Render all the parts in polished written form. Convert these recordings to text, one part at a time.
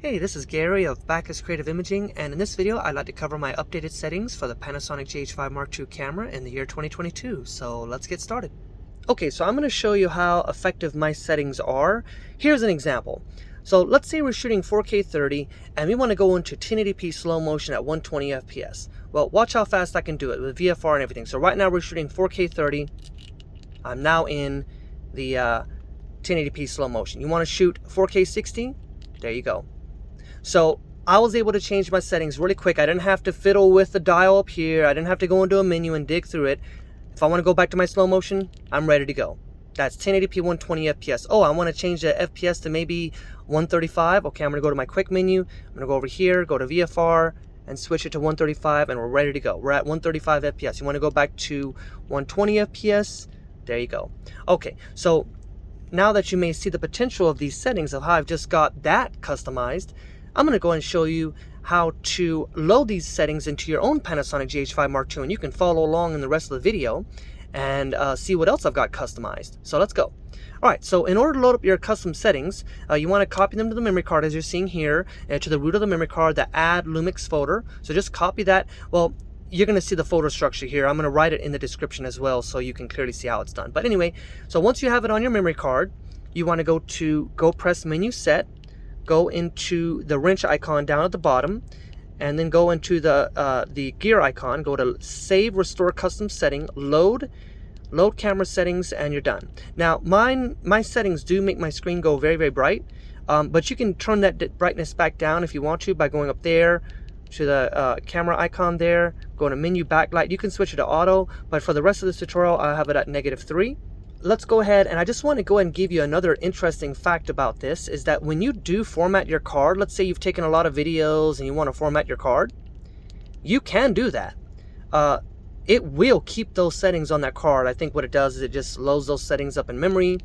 Hey, this is Gary of Backus Creative Imaging, and in this video I'd like to cover my updated settings for the Panasonic GH5 II camera in the year 2022, so let's get started. Okay, so I'm going to show you how effective my settings are. Here's an example. So let's say we're shooting 4K 30 and we want to go into 1080p slow motion at 120 FPS. Well, watch how fast I can do it with VFR and everything. So right now we're shooting 4K 30. I'm now in the 1080p slow motion. You want to shoot 4K 60? There you go. So I was able to change my settings really quick. I didn't have to fiddle with the dial up here. I didn't have to go into a menu and dig through it. If I want to go back to my slow motion, I'm ready to go. That's 1080p 120 FPS. Oh, I want to change the FPS to maybe 135. Okay, I'm going to go to my quick menu. I'm going to go over here, go to VFR, and switch it to 135, and we're ready to go. We're at 135 FPS. You want to go back to 120 FPS? There you go. Okay, so now that you may see the potential of these settings of how I've just got that customized, I'm going to go and show you how to load these settings into your own Panasonic GH5 II, and you can follow along in the rest of the video and see what else I've got customized. So let's go. Alright, so in order to load up your custom settings, you want to copy them to the memory card as you're seeing here, to the root of the memory card, the Add Lumix folder. So just copy that. Well, you're going to see the folder structure here. I'm going to write it in the description as well so you can clearly see how it's done. But anyway, so once you have it on your memory card, you want to go press Menu Set, go into the wrench icon down at the bottom, and then go into the gear icon, go to Save Restore Custom Setting, load camera settings, and you're done. Now my settings do make my screen go very, very bright, but you can turn that brightness back down if you want to by going up there to the camera icon there, go to Menu Backlight. You can switch it to auto, but for the rest of this tutorial I'll have it at -3. Let's go ahead, and I just want to go ahead and give you another interesting fact about this, is that when you do format your card, let's say you've taken a lot of videos and you want to format your card, you can do that. It will keep those settings on that card. I think what it does is it just loads those settings up in memory,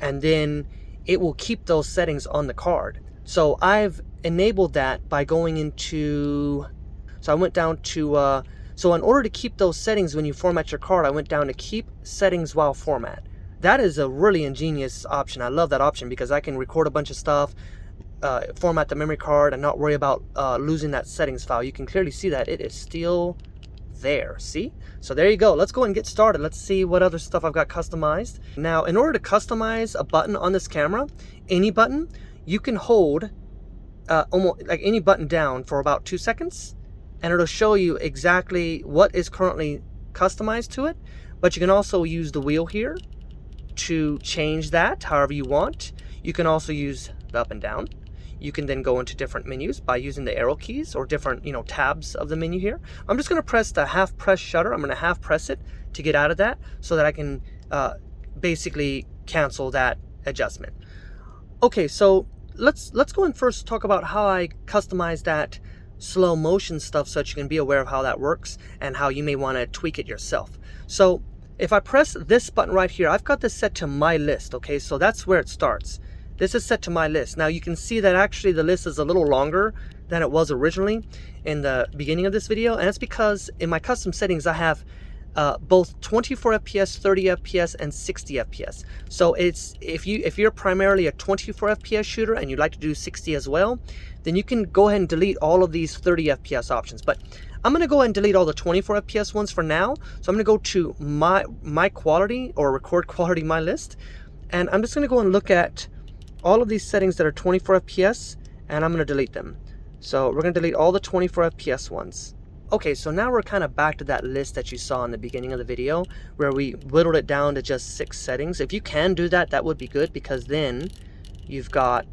and then it will keep those settings on the card. So I've enabled that by going into, so I went down to, so in order to keep those settings when you format your card, I went down to Keep Settings While Format. That is a really ingenious option. I love that option because I can record a bunch of stuff, format the memory card, and not worry about losing that settings file. You can clearly see that it is still there. See? So there you go. Let's go and get started. Let's see what other stuff I've got customized. Now, in order to customize a button on this camera, any button, you can hold almost like any button down for about 2 seconds, and it'll show you exactly what is currently customized to it. But you can also use the wheel here to change that however you want. You can also use the up and down. You can then go into different menus by using the arrow keys or different, tabs of the menu here. I'm just going to press the half press shutter. I'm going to half press it to get out of that so that I can basically cancel that adjustment. Okay, so let's go and first talk about how I customize that slow motion stuff so that you can be aware of how that works and how you may want to tweak it yourself. So if I press this button right here, I've got this set to my list. Okay, so that's where it starts. This is set to my list. Now you can see that actually the list is a little longer than it was originally in the beginning of this video, and it's because in my custom settings I have both 24 FPS, 30 FPS, and 60 FPS. So it's if you're primarily a 24 FPS shooter and you'd like to do 60 as well, then you can go ahead and delete all of these 30 FPS options. But I'm going to go ahead and delete all the 24 FPS ones for now. So I'm going to go to my quality or record quality, my list, and I'm just going to go and look at all of these settings that are 24 FPS, and I'm going to delete them. So we're going to delete all the 24 FPS ones. Okay, so now we're kind of back to that list that you saw in the beginning of the video where we whittled it down to just 6 settings. If you can do that, that would be good, because then you've got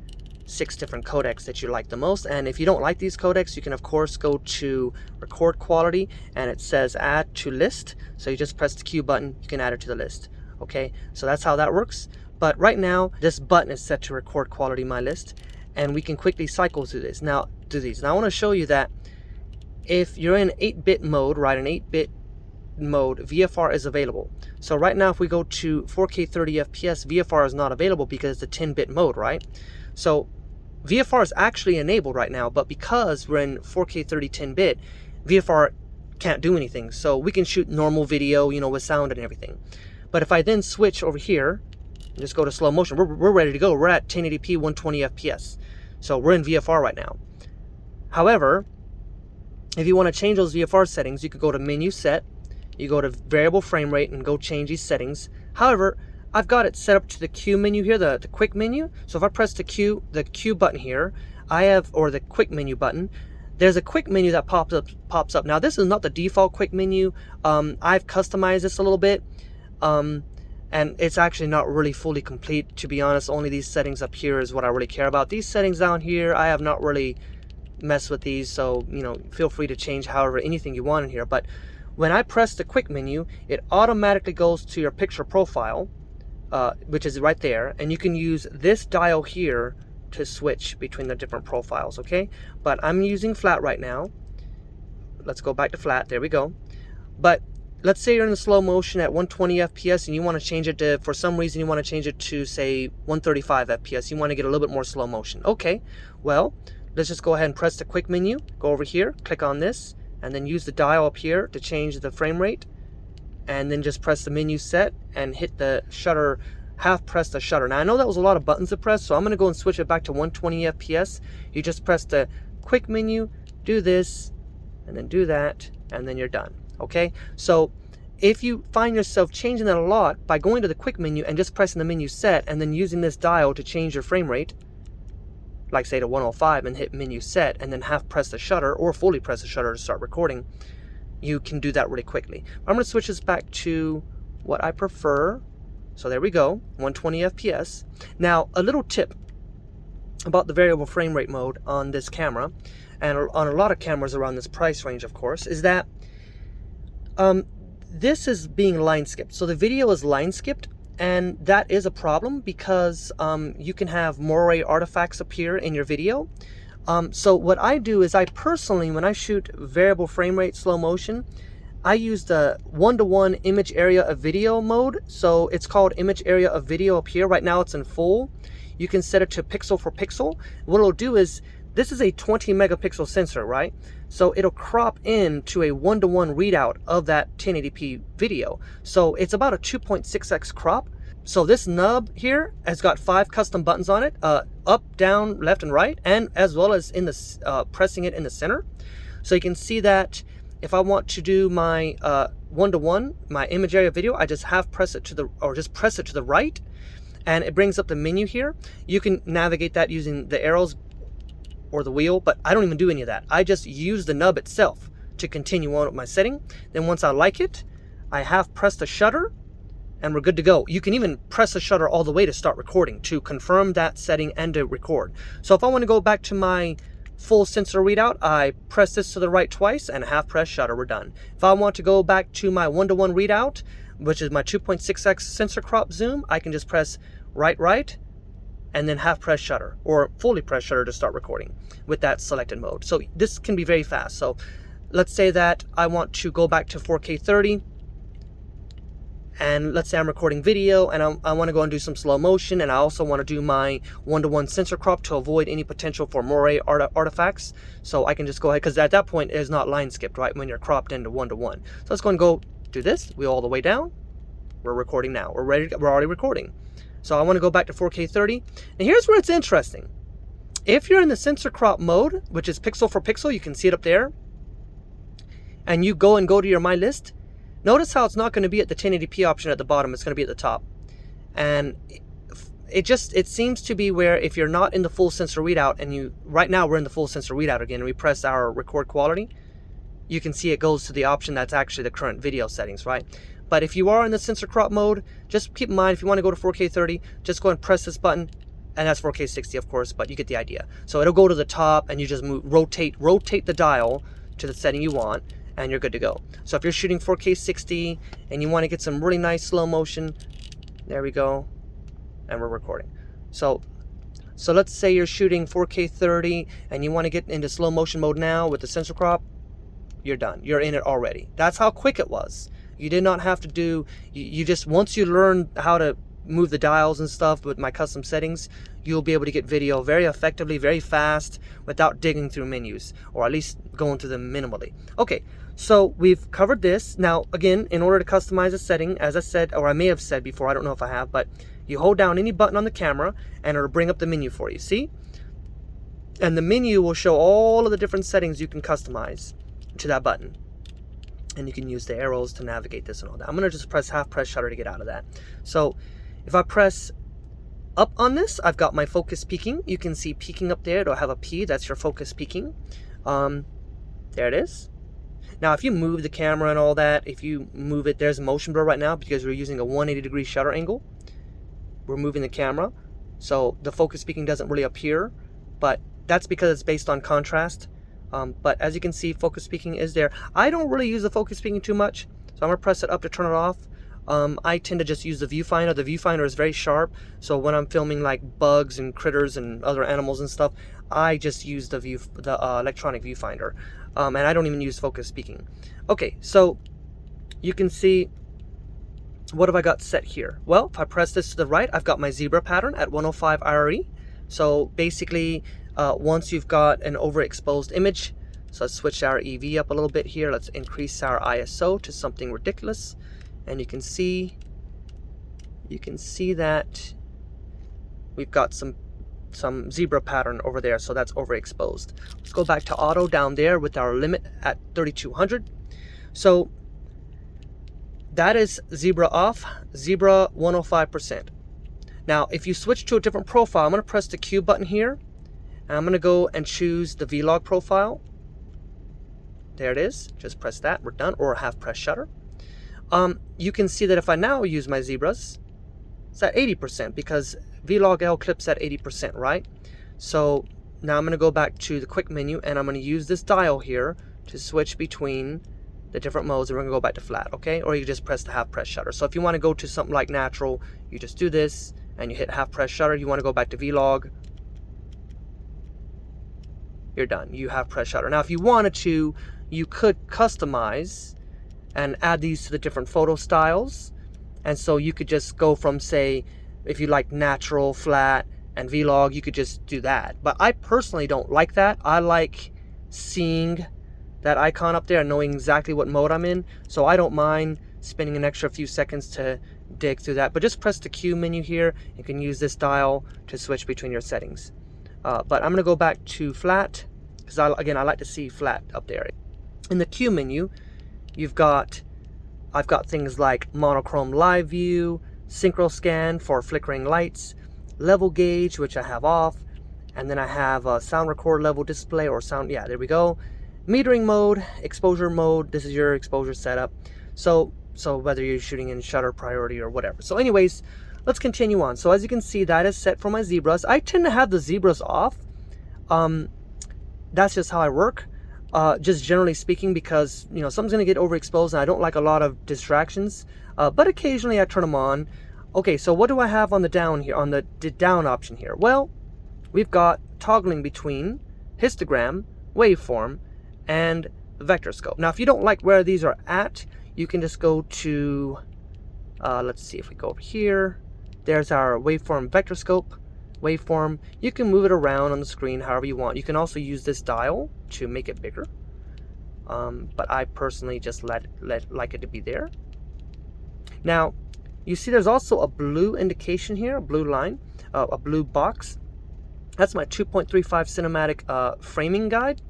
6 different codecs that you like the most. And if you don't like these codecs, you can of course go to record quality, and it says add to list. So you just press the Q button, you can add it to the list. Okay, so that's how that works. But right now, this button is set to record quality my list, and we can quickly cycle through this. Now, I want to show you that if you're in 8-bit mode, right, in 8-bit mode, VFR is available. So right now, if we go to 4K 30 FPS, VFR is not available because it's a 10-bit mode, right? So VFR is actually enabled right now, but because we're in 4K 30 10-bit, VFR can't do anything. So we can shoot normal video, with sound and everything. But if I then switch over here, just go to slow motion, we're ready to go. We're at 1080p 120 FPS. So we're in VFR right now. However, if you want to change those VFR settings, you could go to menu set, you go to variable frame rate and go change these settings. However, I've got it set up to the Q menu here, the quick menu. So if I press the Q button here, or the quick menu button, there's a quick menu that pops up. Now this is not the default quick menu. I've customized this a little bit, and it's actually not really fully complete, to be honest. Only these settings up here is what I really care about. These settings down here, I have not really messed with these, so feel free to change however anything you want in here. But when I press the quick menu, it automatically goes to your picture profile, which is right there, and you can use this dial here to switch between the different profiles, okay? But I'm using flat right now. Let's go back to flat. There we go. But let's say you're in the slow motion at 120 FPS and you want to change it to, for some reason you want to change it to say 135 FPS. You want to get a little bit more slow motion. Okay, well, let's just go ahead and press the quick menu. Go over here, click on this, and then use the dial up here to change the frame rate. And then just press the menu set and hit the shutter, half press the shutter. Now I know that was a lot of buttons to press, so I'm going to go and switch it back to 120 FPS. You just press the quick menu, do this, and then do that, and then you're done. Okay, so if you find yourself changing that a lot by going to the quick menu and just pressing the menu set and then using this dial to change your frame rate, like say to 105 and hit menu set and then half press the shutter or fully press the shutter to start recording, you can do that really quickly. I'm going to switch this back to what I prefer. So there we go, 120 FPS. Now, a little tip about the variable frame rate mode on this camera, and on a lot of cameras around this price range, of course, is that this is being line skipped. So the video is line skipped, and that is a problem because you can have moire artifacts appear in your video. So what I do is I personally, when I shoot variable frame rate slow motion, I use the 1:1 image area of video mode. So it's called image area of video up here. Right now it's in full. You can set it to pixel for pixel. What it'll do is, this is a 20 megapixel sensor, right? So it'll crop in to a 1:1 readout of that 1080p video. So it's about a 2.6x crop. So this nub here has got 5 custom buttons on it, up, down, left, and right, and as well as in the pressing it in the center. So you can see that if I want to do my 1:1, my image area video, I just half press it to the, or just press it to the right, and it brings up the menu here. You can navigate that using the arrows or the wheel, but I don't even do any of that. I just use the nub itself to continue on with my setting. Then once I like it, I half press the shutter, and we're good to go. You can even press the shutter all the way to start recording to confirm that setting and to record. So if I want to go back to my full sensor readout, I press this to the right twice and half press shutter, we're done. If I want to go back to my 1:1 readout, which is my 2.6x sensor crop zoom, I can just press right, and then half press shutter or fully press shutter to start recording with that selected mode. So this can be very fast. So let's say that I want to go back to 4K 30, and let's say I'm recording video and I want to go and do some slow motion, and I also want to do my 1:1 sensor crop to avoid any potential for moire artifacts. So I can just go ahead, because at that point it's not line skipped, right, when you're cropped into 1:1. So let's go and go do this, wheel all the way down. We're recording now. We're already recording. So I want to go back to 4K 30. And here's where it's interesting. If you're in the sensor crop mode, which is pixel for pixel, you can see it up there, and you go to your My List, notice how it's not going to be at the 1080p option at the bottom, it's going to be at the top. And it seems to be where if you're not in the full sensor readout, and right now we're in the full sensor readout again, and we press our record quality, you can see it goes to the option that's actually the current video settings, right? But if you are in the sensor crop mode, just keep in mind, if you want to go to 4K 30, just go and press this button, and that's 4K 60 of course, but you get the idea. So it'll go to the top, and you just rotate the dial to the setting you want, and you're good to go. So if you're shooting 4K 60 and you want to get some really nice slow motion, there we go, and we're recording. So let's say you're shooting 4K 30 and you want to get into slow motion mode now with the sensor crop, you're done. You're in it already. That's how quick it was. You did not have to do, you just, once you learn how to move the dials and stuff with my custom settings, you'll be able to get video very effectively, very fast, without digging through menus, or at least going through them minimally. Okay, so we've covered this. Now, again, in order to customize a setting, as I said, or I may have said before, I don't know if I have, but you hold down any button on the camera, and it'll bring up the menu for you. See? And the menu will show all of the different settings you can customize to that button. And you can use the arrows to navigate this and all that. I'm going to just press half press shutter to get out of that. So if I press up on this, I've got my focus peaking. You can see peaking up there. It'll have a P. That's your focus peaking. There it is. Now, if you move the camera and all that, if you move it, there's a motion blur right now because we're using a 180-degree shutter angle. We're moving the camera, so the focus peaking doesn't really appear, but that's because it's based on contrast. But as you can see, focus peaking is there. I don't really use the focus peaking too much, so I'm gonna press it up to turn it off. I tend to just use the viewfinder. The viewfinder is very sharp, so when I'm filming like bugs and critters and other animals and stuff, I just use the electronic viewfinder, and I don't even use focus peaking. Okay, so you can see, what have I got set here? Well, if I press this to the right, I've got my zebra pattern at 105 IRE. So basically, once you've got an overexposed image, so let's switch our EV up a little bit here. Let's increase our ISO to something ridiculous. And you can see that we've got some zebra pattern over there, so that's overexposed. Let's go back to auto down there with our limit at 3200. So that is zebra off, zebra 105%. Now if you switch to a different profile, I'm going to press the Q button here, and I'm going to go and choose the vlog profile. There it is. Just press that, we're done, or half press shutter. You can see that if I now use my zebras, it's at 80% because Vlog L clips at 80%, right? So now I'm going to go back to the quick menu, and I'm going to use this dial here to switch between the different modes, and we're going to go back to flat, okay? Or you just press the half press shutter. So if you want to go to something like natural, you just do this and you hit half press shutter. You want to go back to Vlog, you're done. You have press shutter. Now if you wanted to, you could customize and add these to the different photo styles, and so you could just go from, say, if you like natural, flat, and vlog, you could just do that. But I personally don't like that. I like seeing that icon up there and knowing exactly what mode I'm in, so I don't mind spending an extra few seconds to dig through that. But just press the Q menu here. You can use this dial to switch between your settings. But I'm going to go back to flat because again I like to see flat up there. In the Q menu, I've got things like monochrome live view, synchro scan for flickering lights, level gauge, which I have off, and then I have a sound record level display, or sound, yeah, there we go. Metering mode, exposure mode, this is your exposure setup. So whether you're shooting in shutter priority or whatever. So anyways, let's continue on. So as you can see, that is set for my zebras. I tend to have the zebras off. That's just how I work. Just generally speaking, because something's gonna get overexposed and I don't like a lot of distractions, but occasionally I turn them on. Okay, so what do I have on the down here, on the down option here? Well, we've got toggling between histogram, waveform, and vector scope. Now if you don't like where these are at, you can just go to let's see, if we go over here, there's our waveform, vector scope, waveform. You can move it around on the screen however you want. You can also use this dial to make it bigger, but I personally just like it to be there. Now you see there's also a blue indication here, a blue line, a blue box. That's my 2.35 cinematic framing guide.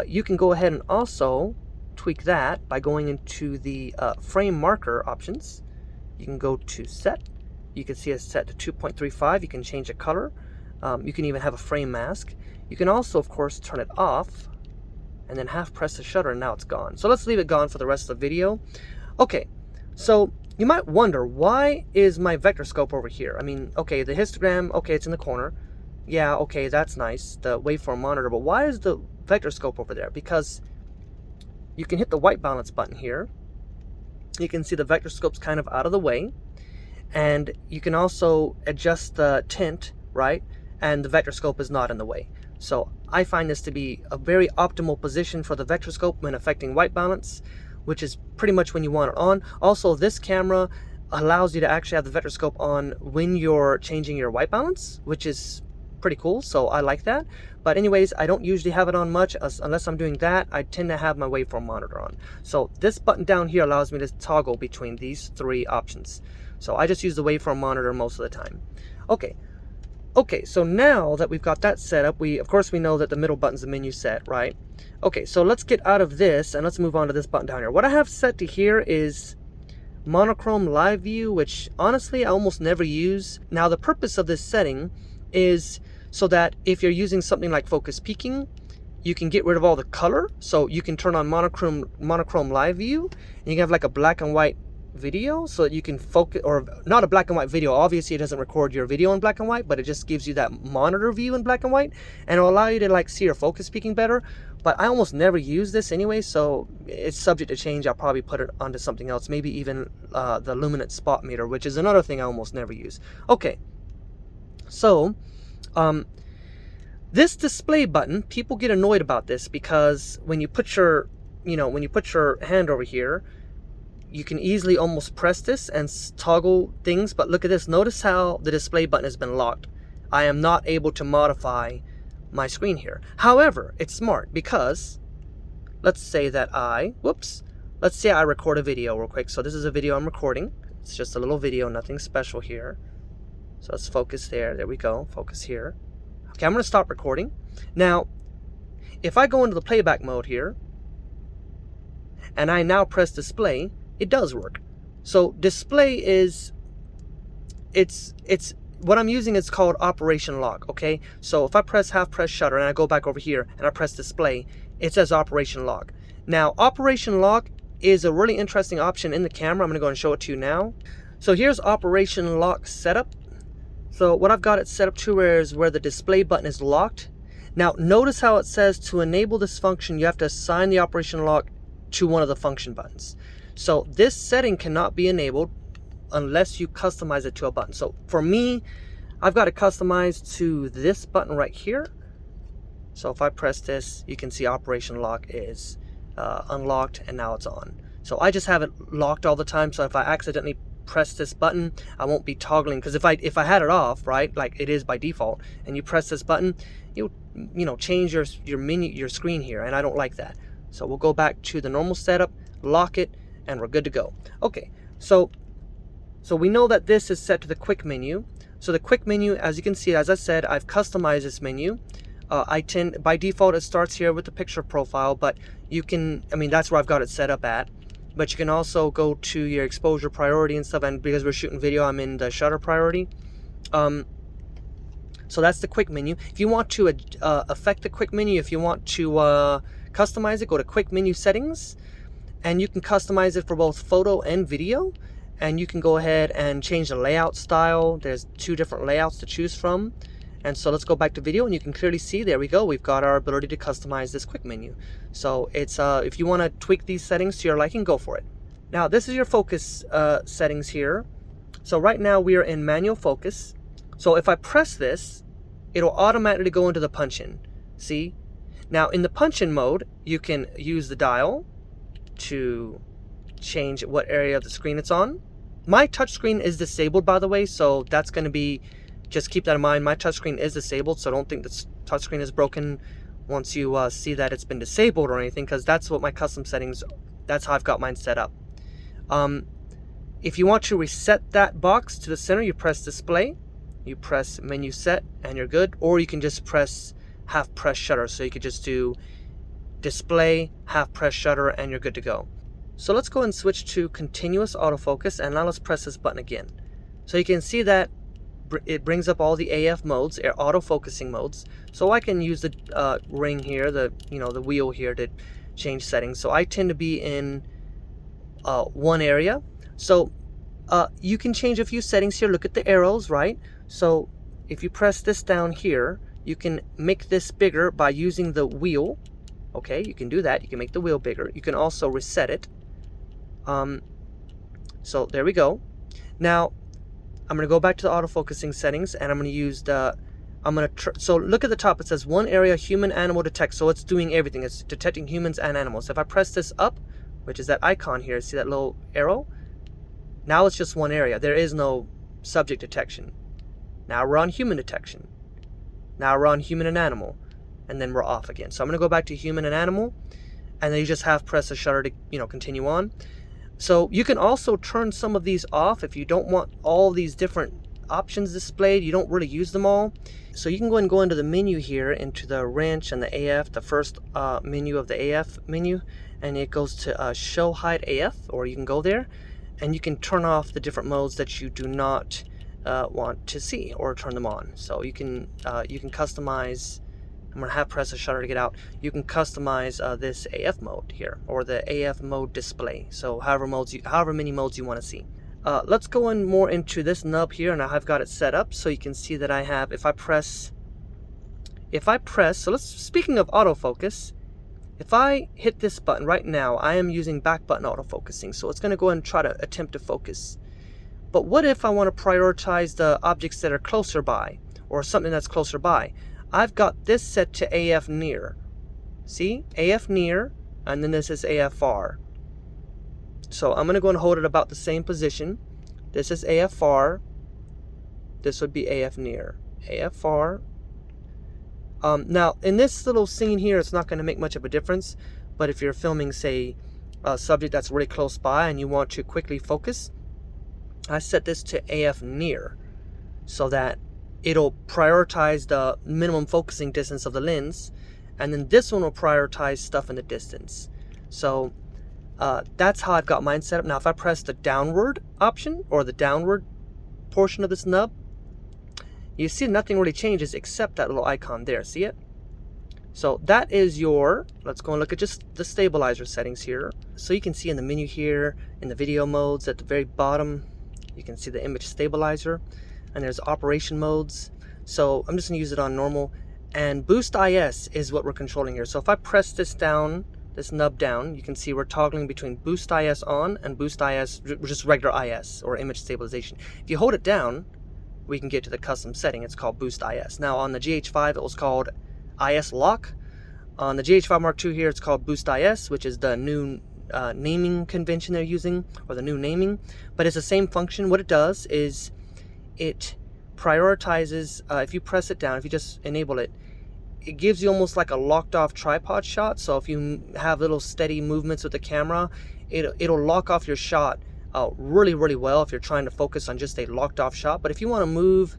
You can go ahead and also tweak that by going into the frame marker options. You can go to set. You can see it's set to 2.35. You can change the color. You can even have a frame mask. You can also, of course, turn it off and then half press the shutter, and now it's gone. So let's leave it gone for the rest of the video. Okay, so you might wonder, why is my vector scope over here? I mean, okay, the histogram, okay, it's in the corner. Yeah, okay, that's nice, the waveform monitor, but why is the vector scope over there? Because you can hit the white balance button here. You can see the vector scope's kind of out of the way. And you can also adjust the tint, right? And the vector scope is not in the way. So I find this to be a very optimal position for the vector scope when affecting white balance, which is pretty much when you want it on. Also, this camera allows you to actually have the vector scope on when you're changing your white balance, which is pretty cool, so I like that. But anyways, I don't usually have it on much unless I'm doing that. I tend to have my waveform monitor on. So this button down here allows me to toggle between these three options. So I just use the waveform monitor most of the time. Okay, Okay, so now that we've got that set up, of course we know that the middle button's the menu set, right? Okay, so let's get out of this and let's move on to this button down here. What I have set to here is monochrome live view, which honestly I almost never use. Now the purpose of this setting is so that if you're using something like focus peaking, you can get rid of all the color. So you can turn on monochrome live view, and you can have like a black and white video so that you can focus, or not a black and white video, obviously it doesn't record your video in black and white, but it just gives you that monitor view in black and white, and it'll allow you to like see your focus peaking better. But I almost never use this anyway, so it's subject to change. I'll probably put it onto something else, maybe even the luminance spot meter, which is another thing I almost never use. Okay, so this display button, people get annoyed about this because when you put your hand over here, you can easily almost press this and toggle things, but look at this. Notice how the display button has been locked. I am not able to modify my screen here. However, it's smart because let's say that let's say I record a video real quick. So this is a video I'm recording. It's just a little video, nothing special here. So let's focus there. There we go. Focus here. Okay, I'm going to stop recording. Now, if I go into the playback mode here and I now press display, it does work. So display is, it's what I'm using is called operation lock. Okay, so if I press half press shutter and I go back over here and I press display, it says operation lock. Now operation lock is a really interesting option in the camera. I'm going to go and show it to you now. So here's operation lock setup. So what I've got it set up to where the display button is locked. Now notice how it says to enable this function you have to assign the operation lock to one of the function buttons. So this setting cannot be enabled unless you customize it to a button. So for me, I've got it customized to this button right here. So if I press this, you can see operation lock is unlocked and now it's on. So I just have it locked all the time. So if I accidentally press this button, I won't be toggling, because if I had it off, right, like it is by default, and you press this button, you'll change your menu, your screen here, and I don't like that. So we'll go back to the normal setup, lock it, and we're good to go. Okay, so we know that this is set to the quick menu. So the quick menu, as you can see, as I said, I've customized this menu. By default it starts here with the picture profile, but you can, that's where I've got it set up at. But you can also go to your exposure priority and stuff, and because we're shooting video, I'm in the shutter priority. So that's the quick menu. If you want to affect the quick menu, if you want to customize it, go to quick menu settings, and you can customize it for both photo and video, and you can go ahead and change the layout style. There's 2 different layouts to choose from. And so let's go back to video, and you can clearly see, there we go, we've got our ability to customize this quick menu. So it's if you want to tweak these settings to your liking, go for it. Now this is your focus settings here. So right now we are in manual focus. So if I press this, it'll automatically go into the punch-in. See? Now in the punch-in mode, you can use the dial to change what area of the screen it's on. My touchscreen is disabled, by the way, so that's going to be, just keep that in mind. My touchscreen is disabled, so don't think the touchscreen is broken once you see that it's been disabled or anything, because that's what my custom settings, that's how I've got mine set up. If you want to reset that box to the center, you press display, you press menu set, and you're good. Or you can just press half press shutter, so you could just do display, half press shutter, and you're good to go. So let's go and switch to continuous autofocus, and now let's press this button again. So you can see that it brings up all the AF modes, auto-focusing modes. So I can use the ring here, the wheel here, to change settings. So I tend to be in one area. So you can change a few settings here. Look at the arrows, right? So if you press this down here, you can make this bigger by using the wheel. Okay, you can do that. You can make the wheel bigger. You can also reset it. So there we go. Now I'm going to go back to the autofocusing settings, and I'm going to use the, so look at the top, it says one area human animal detect. So it's doing everything. It's detecting humans and animals. If I press this up, which is that icon here, see that little arrow? Now it's just one area. There is no subject detection. Now we're on human detection. Now we're on human and animal, and then we're off again. So I'm going to go back to human and animal, and then you just have press the shutter to continue on. So you can also turn some of these off if you don't want all these different options displayed. You don't really use them all. So you can go and go into the menu here, into the wrench and the AF, the first menu of the AF menu, and it goes to show hide AF, or you can go there and you can turn off the different modes that you do not want to see, or turn them on. So you can customize. I'm gonna press the shutter to get out. You can customize this AF mode here, or the AF mode display. So however many modes you want to see. Let's go in more into this nub here, and I've got it set up so you can see that I have, if I press, so speaking of autofocus, if I hit this button right now, I am using back button autofocusing, so it's going to go and try to attempt to focus. But what if I want to prioritize the objects that are closer by, or something that's closer by? I've got this set to AF near. See? AF near, and then this is AF far. So I'm going to go and hold it about the same position. This is AF far. This would be AF near. AF far. Now, in this little scene here, it's not going to make much of a difference. But if you're filming, say, a subject that's really close by and you want to quickly focus, I set this to AF near so that it'll prioritize the minimum focusing distance of the lens. And then this one will prioritize stuff in the distance. So that's how I've got mine set up. Now if I press the downward option, or the downward portion of this nub, you see nothing really changes except that little icon there. See it? So that is your, let's go and look at just the stabilizer settings here. So you can see in the menu here, in the video modes at the very bottom, you can see the image stabilizer, and there's operation modes. So I'm just going to use it on normal, and boost IS is what we're controlling here. So if I press this down, this nub down, you can see we're toggling between boost IS on and boost IS, just regular IS, or image stabilization. If you hold it down, we can get to the custom setting. It's called boost IS. Now on the GH5 it was called IS lock. On the GH5 Mark II here it's called boost IS, which is the new naming convention they're using, or the new naming, but it's the same function. What it does is it prioritizes, if you press it down, if you just enable it, it gives you almost like a locked off tripod shot. So if you have little steady movements with the camera, it'll lock off your shot really well if you're trying to focus on just a locked off shot. But if you want to move,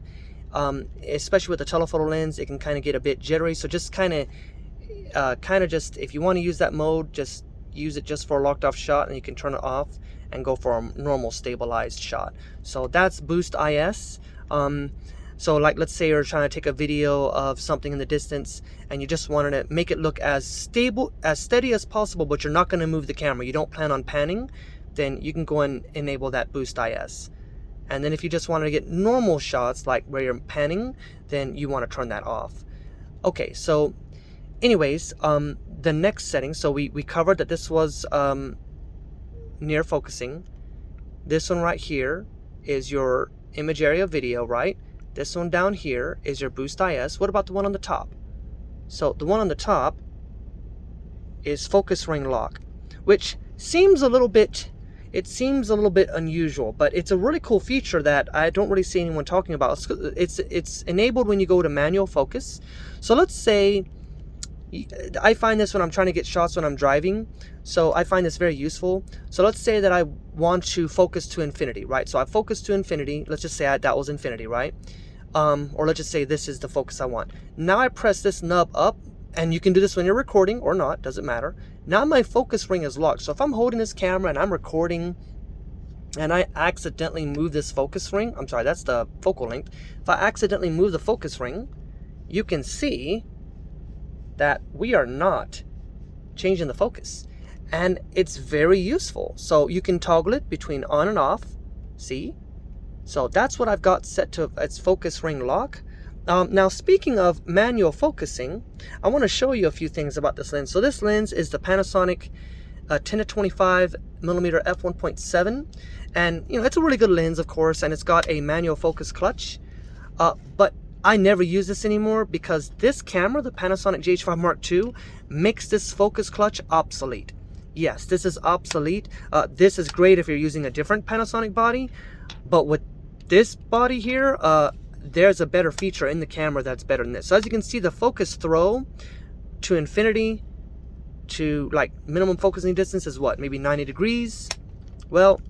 especially with the telephoto lens, it can kind of get a bit jittery. So just kind of just, if you want to use that mode, just use it just for a locked off shot, and you can turn it off and go for a normal stabilized shot. So that's boost IS. So like, let's say you're trying to take a video of something in the distance and you just wanted to make it look as stable, as steady as possible, but you're not going to move the camera, you don't plan on panning, then you can go and enable that boost IS. And then if you just wanted to get normal shots, like where you're panning, then you want to turn that off. Okay, so anyways, the next setting, so we covered that this was near focusing. This one right here is your image area video, right? This one down here is your boost IS. What about the one on the top? So the one on the top is focus ring lock, which seems a little bit, unusual, but it's a really cool feature that I don't really see anyone talking about. It's enabled when you go to manual focus. So let's say, I find this when I'm trying to get shots when I'm driving, so I find this very useful. So let's say that I want to focus to infinity, right? So I focus to infinity. Let's just say that was infinity, right? Or let's just say this is the focus I want. Now I press this nub up, and you can do this when you're recording or not, doesn't matter. Now my focus ring is locked. So if I'm holding this camera and I'm recording and I accidentally move this focus ring, I'm sorry, that's the focal length. If I accidentally move the focus ring, you can see that we are not changing the focus, and it's very useful. So you can toggle it between on and off. See? So that's what I've got set to its focus ring lock. Now speaking of manual focusing, I want to show you a few things about this lens. So this lens is the Panasonic 10-25mm f1.7, and you know, it's a really good lens, of course, and it's got a manual focus clutch, but I never use this anymore because this camera, the Panasonic GH5 Mark II, makes this focus clutch obsolete. Yes, this is obsolete. This is great if you're using a different Panasonic body, but with this body here, there's a better feature in the camera that's better than this. So as you can see, the focus throw to infinity to like minimum focusing distance is what, maybe 90 degrees. Well,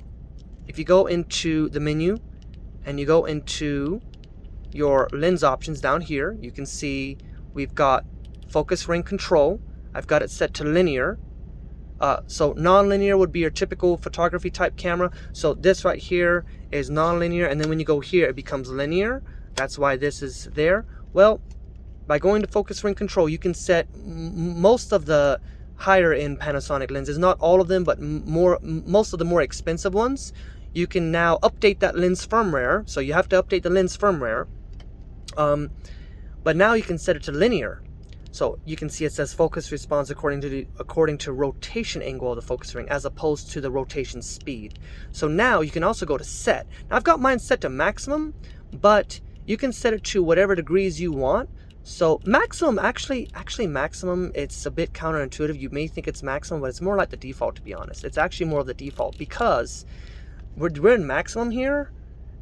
if you go into the menu and you go into your lens options down here, you can see we've got focus ring control. I've got it set to linear. So non-linear would be your typical photography type camera. So this right here is non-linear, and then when you go here it becomes linear. That's why this is there. Well, by going to focus ring control, you can set most of the higher end Panasonic lenses, not all of them, but most of the more expensive ones. You can now update that lens firmware, so you have to update the lens firmware. But now you can set it to linear. So you can see it says focus response according to rotation angle of the focus ring, as opposed to the rotation speed. So now you can also go to set. Now I've got mine set to maximum, but you can set it to whatever degrees you want. So maximum, actually maximum, it's a bit counterintuitive. You may think it's maximum, but it's more like the default, to be honest. It's actually more of the default, because we're in maximum here.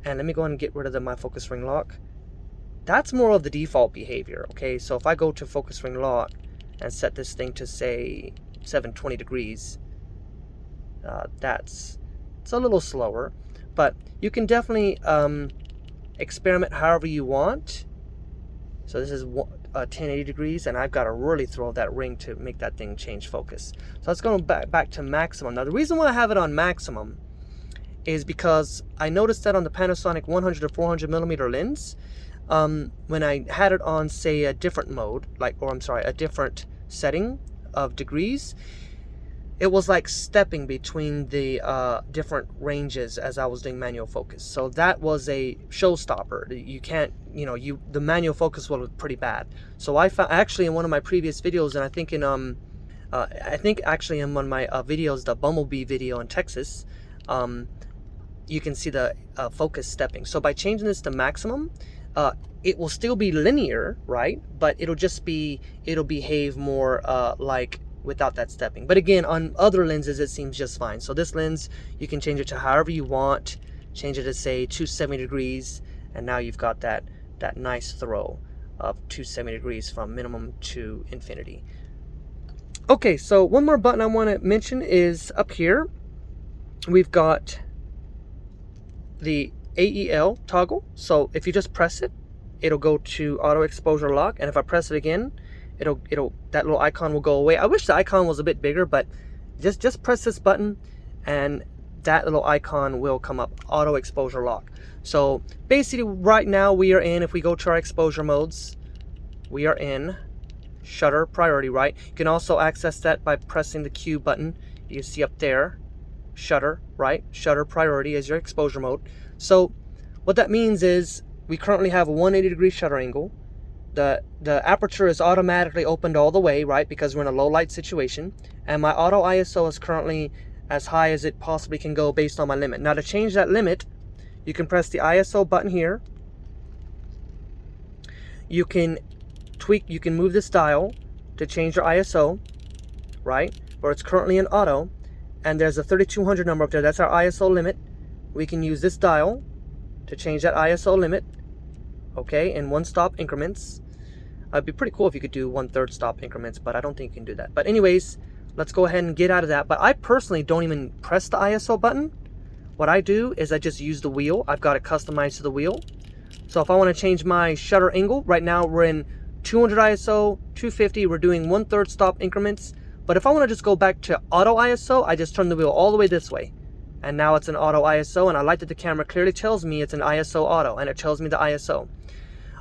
And let me go ahead and get rid of my focus ring lock. That's more of the default behavior, okay? So if I go to focus ring lock and set this thing to, say, 720 degrees, it's a little slower, but you can definitely experiment however you want. So this is 1080 degrees, and I've got to really throw that ring to make that thing change focus. So let's go back to maximum. Now the reason why I have it on maximum is because I noticed that on the Panasonic 100 to 400 millimeter lens, when I had it on, say, a different mode, a different setting of degrees, it was like stepping between the different ranges as I was doing manual focus. So that was a showstopper. You can't, the manual focus will look pretty bad. So I found, actually, in one of my previous videos, and I think in one of my videos, the Bumblebee video in Texas, you can see the focus stepping. So by changing this to maximum, it will still be linear, right? But it'll behave more like without that stepping. But again, on other lenses, it seems just fine. So this lens, you can change it to however you want. Change it to, say, 270 degrees, and now you've got that nice throw of 270 degrees from minimum to infinity. Okay, so one more button I want to mention is up here. We've got the AEL toggle. So if you just press it, it'll go to auto exposure lock, and if I press it again, that little icon will go away. I wish the icon was a bit bigger, but just press this button and that little icon will come up, auto exposure lock. So basically right now we are in, if we go to our exposure modes, we are in shutter priority, right? You can also access that by pressing the Q button. You see up there, shutter, right? Shutter priority is your exposure mode. So what that means is we currently have a 180 degree shutter angle. The aperture is automatically opened all the way, right? Because we're in a low light situation. And my auto ISO is currently as high as it possibly can go based on my limit. Now to change that limit, you can press the ISO button here. You can move this dial to change your ISO, right? Where it's currently in auto. And there's a 3200 number up there. That's our ISO limit. We can use this dial to change that ISO limit, okay, in 1-stop increments. It'd be pretty cool if you could do 1/3 stop increments, but I don't think you can do that. But anyways, let's go ahead and get out of that. But I personally don't even press the ISO button. What I do is I just use the wheel. I've got it customized to the wheel. So if I want to change my shutter angle, right now we're in 200 ISO, 250, we're doing 1/3 stop increments. But if I want to just go back to auto ISO, I just turn the wheel all the way this way. And now it's an auto ISO, and I like that the camera clearly tells me it's an ISO auto, and it tells me the ISO.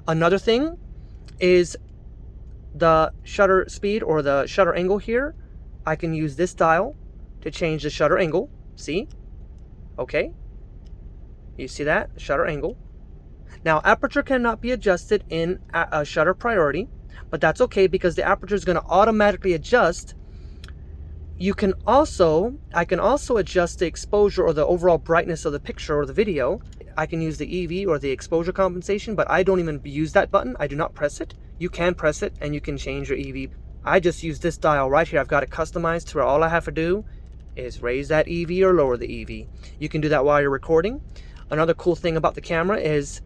Another thing is the shutter speed or the shutter angle here. I can use this dial to change the shutter angle. See? Okay. You see that? Shutter angle. Now, aperture cannot be adjusted in a shutter priority, but that's okay because the aperture is going to automatically adjust. I can also adjust the exposure or the overall brightness of the picture or the video. I can use the EV or the exposure compensation, but I don't even use that button. I do not press it. You can press it and you can change your EV. I just use this dial right here. I've got it customized to where all I have to do is raise that EV or lower the EV. You can do that while you're recording. Another cool thing about the camera is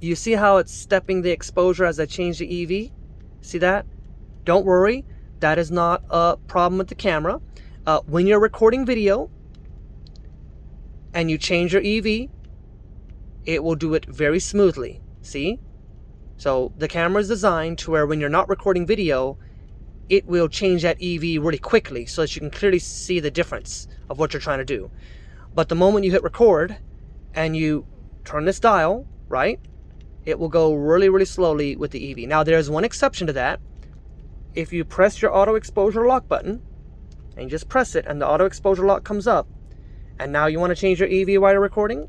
you see how it's stepping the exposure as I change the EV? See that? Don't worry. That is not a problem with the camera. When you're recording video and you change your EV, it will do it very smoothly. See? So the camera is designed to where when you're not recording video, it will change that EV really quickly so that you can clearly see the difference of what you're trying to do. But the moment you hit record and you turn this dial, right, it will go really, really slowly with the EV. Now there's one exception to that. If you press your auto exposure lock button and you just press it and the auto exposure lock comes up, and now you want to change your EV while you're recording,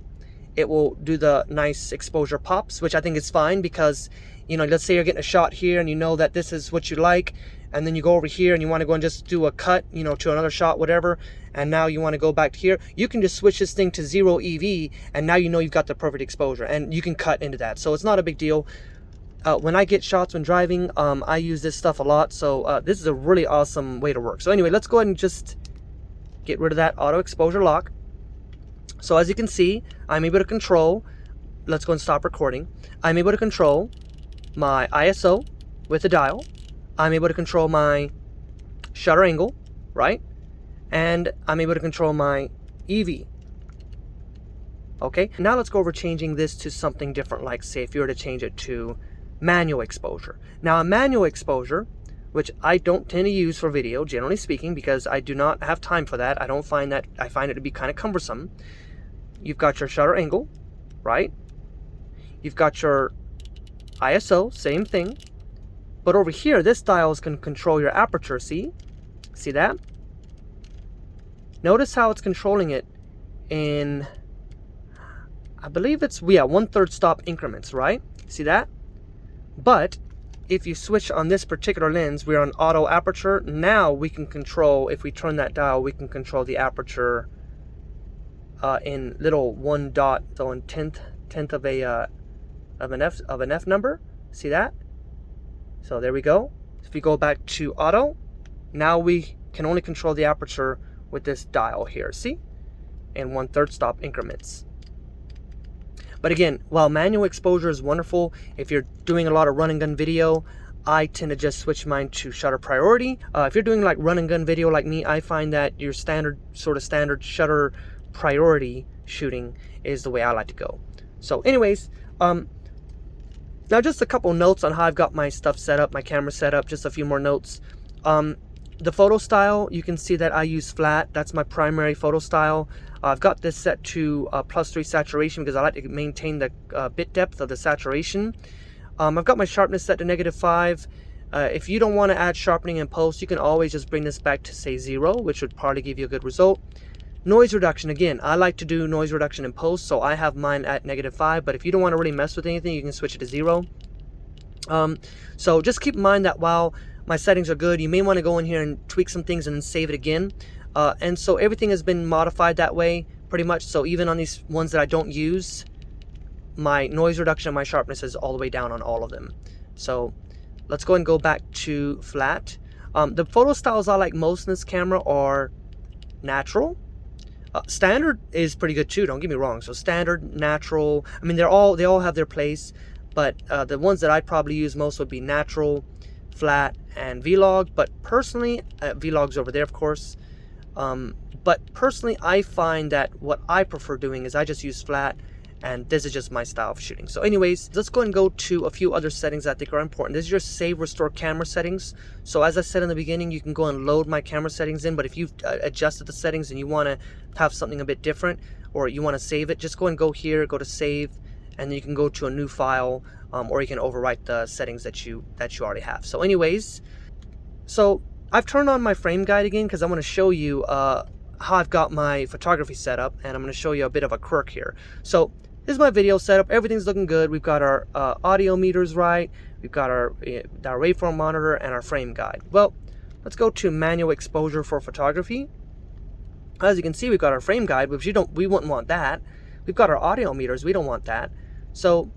it will do the nice exposure pops, which I think is fine because, you know, let's say you're getting a shot here and you know that this is what you like, and then you go over here and you want to go and just do a cut, you know, to another shot, whatever, and now you want to go back here, you can just switch this thing to 0 EV, and now you know you've got the perfect exposure, and you can cut into that. So it's not a big deal. When I get shots when driving, I use this stuff a lot, so this is a really awesome way to work. So anyway, let's go ahead and just get rid of that auto exposure lock. So as you can see, I'm able to control, let's go and stop recording. I'm able to control my ISO with the dial. I'm able to control my shutter angle, right? And I'm able to control my EV. Okay, now let's go over changing this to something different, like say if you were to change it to manual exposure. Now a manual exposure, which I don't tend to use for video, generally speaking, because I do not have time for that. I find it to be kind of cumbersome. You've got your shutter angle, right? You've got your ISO, same thing. But over here, this dial can control your aperture, see? See that? Notice how it's controlling it in, I believe it's, yeah, 1/3 stop increments, right? See that? But if you switch on this particular lens, we're on auto aperture. Now we can control, if we turn that dial, we can control the aperture in little 1 dot, so in tenth of an F number. See that? So there we go. If we go back to auto, now we can only control the aperture with this dial here. See? In 1/3 stop increments. But again, while manual exposure is wonderful, if you're doing a lot of run and gun video, I tend to just switch mine to shutter priority. If you're doing like run and gun video like me, I find that your standard shutter priority shooting is the way I like to go. So anyways, now just a couple notes on how I've got my stuff set up, my camera set up, just a few more notes. The photo style, you can see that I use flat. That's my primary photo style. I've got this set to +3 saturation because I like to maintain the bit depth of the saturation. I've got my sharpness set to -5. If you don't want to add sharpening in post, you can always just bring this back to say 0, which would probably give you a good result. Noise reduction, again, I like to do noise reduction in post, so I have mine at -5, but if you don't want to really mess with anything, you can switch it to 0. So just keep in mind that while my settings are good, you may want to go in here and tweak some things and then save it again. And so everything has been modified that way, pretty much. So even on these ones that I don't use, my noise reduction and my sharpness is all the way down on all of them. So let's go and go back to flat. The photo styles I like most in this camera are natural. Standard is pretty good too, don't get me wrong. So standard, natural, I mean they all have their place, but the ones that I'd probably use most would be natural, flat, and vlog. But personally, vlog's over there of course, but personally I find that what I prefer doing is I just use flat, and this is just my style of shooting. So anyways, let's go and go to a few other settings I think are important. This is your save restore camera settings. So as I said in the beginning, you can go and load my camera settings in, but if you've adjusted the settings and you want to have something a bit different, or you want to save it, just go and go here, go to save, and then you can go to a new file, or you can overwrite the settings that you already have. So anyways, so I've turned on my frame guide again because I want to show you how I've got my photography set up, and I'm going to show you a bit of a quirk here. So this is my video setup. Everything's looking good. We've got our audio meters right. We've got our waveform monitor and our frame guide. Well, let's go to manual exposure for photography. As you can see, we've got our frame guide, which we wouldn't want that. We've got our audio meters. We don't want that. So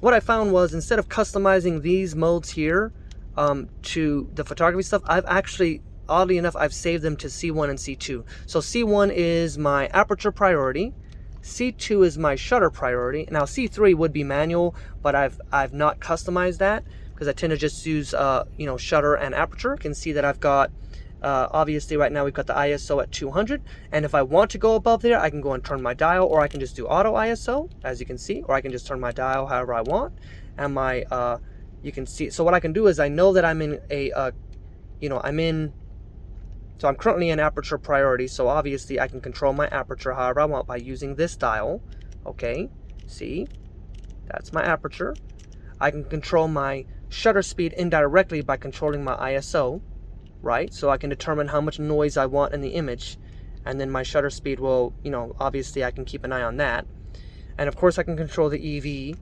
what I found was, instead of customizing these modes here to the photography stuff, I've actually, oddly enough, I've saved them to C1 and C2. So C1 is my aperture priority. C2 is my shutter priority. Now C3 would be manual, but I've not customized that because I tend to just use you know, shutter and aperture. You can see that I've got Obviously right now we've got the ISO at 200, and if I want to go above there, I can go and turn my dial, or I can just do auto ISO, as you can see, or I can just turn my dial however I want. And my you can see, so what I can do is I know that I'm in a so I'm currently in aperture priority, so obviously I can control my aperture however I want by using this dial. Okay, see, that's my aperture. I can control my shutter speed indirectly by controlling my ISO, right? So I can determine how much noise I want in the image, and then my shutter speed will, obviously I can keep an eye on that. And of course I can control the EV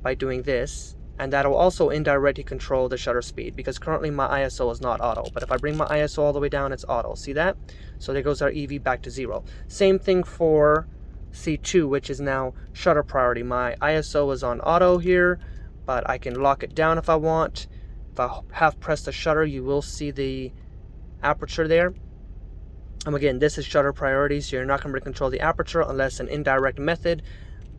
by doing this, and that'll also indirectly control the shutter speed, because currently my ISO is not auto. But if I bring my ISO all the way down, it's auto. See that? So there goes our EV back to 0. Same thing for C2, which is now shutter priority. My ISO is on auto here, but I can lock it down if I want. If I have pressed the shutter, you will see the aperture there. And again, this is shutter priority, so you're not going to control the aperture unless an indirect method.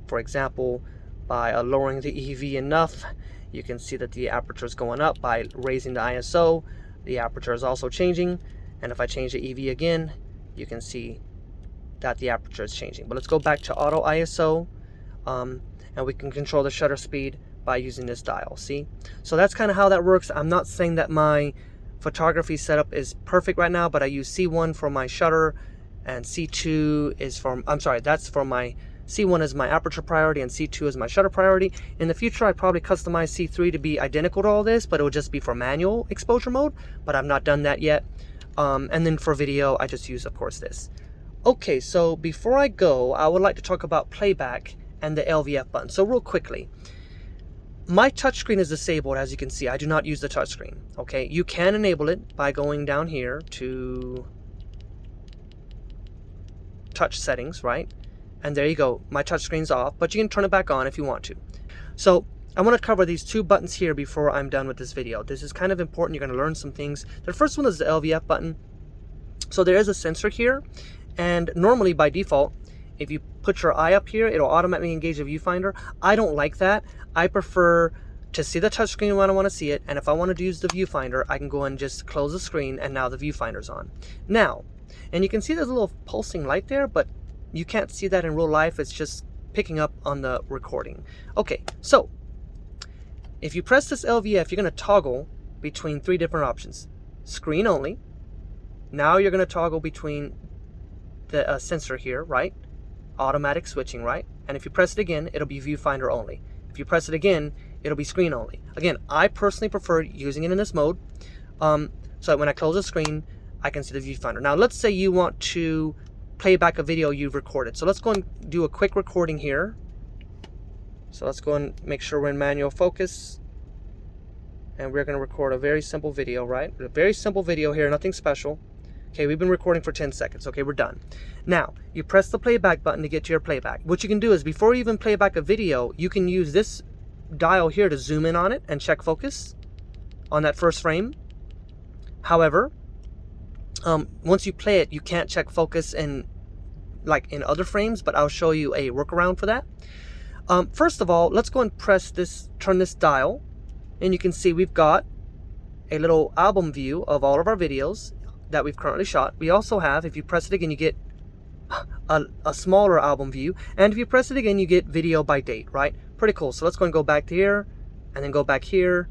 For example, by lowering the EV enough, you can see that the aperture is going up. By raising the ISO, the aperture is also changing. And if I change the EV again, you can see that the aperture is changing. But let's go back to auto ISO, and we can control the shutter speed by using this dial. See? So that's kind of how that works. I'm not saying that my photography setup is perfect right now, but I use C1 for my shutter, and C2 is for, that's for my, C1 is my aperture priority, and C2 is my shutter priority. In the future, I'd probably customize C3 to be identical to all this, but it would just be for manual exposure mode, but I've not done that yet. And then for video, I just use, of course, this. Okay, so before I go, I would like to talk about playback and the LVF button. So real quickly, my touchscreen is disabled, as you can see. I do not use the touchscreen. Okay, you can enable it by going down here to touch settings, right? And there you go, my touchscreen's off, but you can turn it back on if you want to. So I want to cover these two buttons here before I'm done with this video. This is kind of important. You're going to learn some things. The first one is the LVF button. So there is a sensor here, and normally by default, if you put your eye up here, it'll automatically engage the viewfinder. I don't like that. I prefer to see the touchscreen when I want to see it, and if I wanted to use the viewfinder, I can go and just close the screen, and now the viewfinder's on. Now, and you can see there's a little pulsing light there, but you can't see that in real life. It's just picking up on the recording. Okay, so if you press this LVF, you're going to toggle between 3 different options. Screen only. Now you're going to toggle between the sensor here, right? Automatic switching, right? And if you press it again, it'll be viewfinder only. If you press it again, it'll be screen only. Again, I personally prefer using it in this mode, so that when I close the screen, I can see the viewfinder. Now let's say you want to play back a video you've recorded. So let's go and do a quick recording here. So let's go and make sure we're in manual focus, and we're going to record a very simple video, right? A very simple video here, nothing special. Okay, we've been recording for 10 seconds. Okay, we're done. Now, you press the playback button to get to your playback. What you can do is, before you even play back a video, you can use this dial here to zoom in on it and check focus on that first frame. However, once you play it, you can't check focus in other frames, but I'll show you a workaround for that. First of all, let's go and turn this dial, and you can see we've got a little album view of all of our videos that we've currently shot. We also have, if you press it again, you get a smaller album view, and if you press it again, you get video by date, right? Pretty cool. So let's go and go back to here, and then go back here,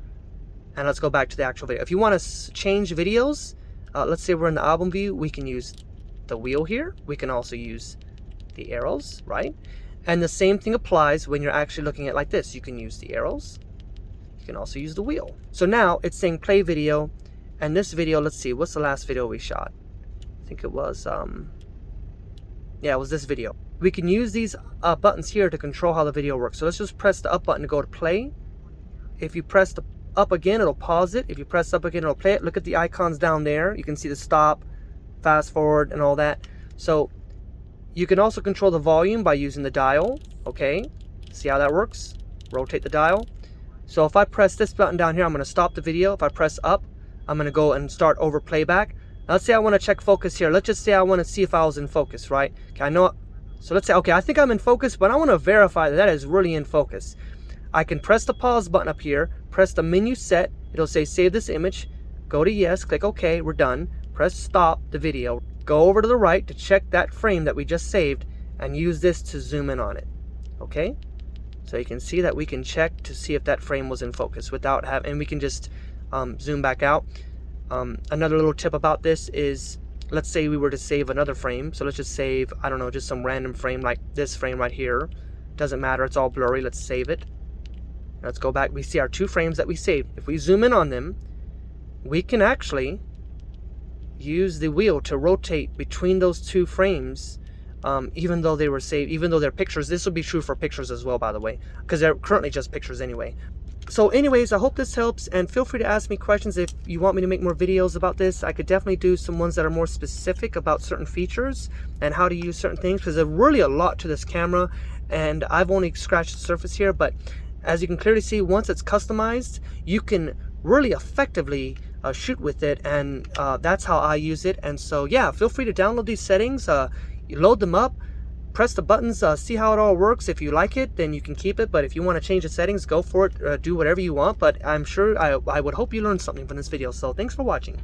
and let's go back to the actual video. If you want to change videos, let's say we're in the album view, we can use the wheel here. We can also use the arrows, right? And the same thing applies when you're actually looking at like this. You can use the arrows. You can also use the wheel. So now it's saying play video, and this video, let's see, what's the last video we shot? I think it was, yeah, it was this video. We can use these buttons here to control how the video works. So let's just press the up button to go to play. If you press the up again, it'll pause it. If you press up again, it'll play it. Look at the icons down there. You can see the stop, fast forward, and all that. So you can also control the volume by using the dial. Okay, see how that works? Rotate the dial. So if I press this button down here, I'm going to stop the video. If I press up, I'm going to go and start over playback. Now, let's say I want to check focus here. Let's just say I want to see if I was in focus, right? Okay, I know. So let's say, okay, I think I'm in focus, but I want to verify that that is really in focus. I can press the pause button up here, press the menu set. It'll say save this image. Go to yes, click OK, we're done. press stop the video, go over to the right to check that frame that we just saved, and use this to zoom in on it. Okay, so you can see that we can check to see if that frame was in focus without having, and we can just zoom back out. Another little tip about this is, let's say we were to save another frame. So let's just save, I don't know, just some random frame like this frame right here. Doesn't matter, it's all blurry. Let's save it. Let's go back. We see our 2 frames that we saved. If we zoom in on them, we can actually use the wheel to rotate between those 2 frames, even though they were saved, even though they're pictures. This will be true for pictures as well, by the way, because they're currently just pictures anyway. So anyways, I hope this helps, and feel free to ask me questions if you want me to make more videos about this. I could definitely do some ones that are more specific about certain features and how to use certain things, because there's really a lot to this camera, and I've only scratched the surface here. But as you can clearly see, once it's customized, you can really effectively shoot with it, and that's how I use it. And so yeah, feel free to download these settings, you load them up, press the buttons, see how it all works. If you like it, then you can keep it, but if you want to change the settings, go for it, do whatever you want. But I'm sure I would hope you learned something from this video. So thanks for watching.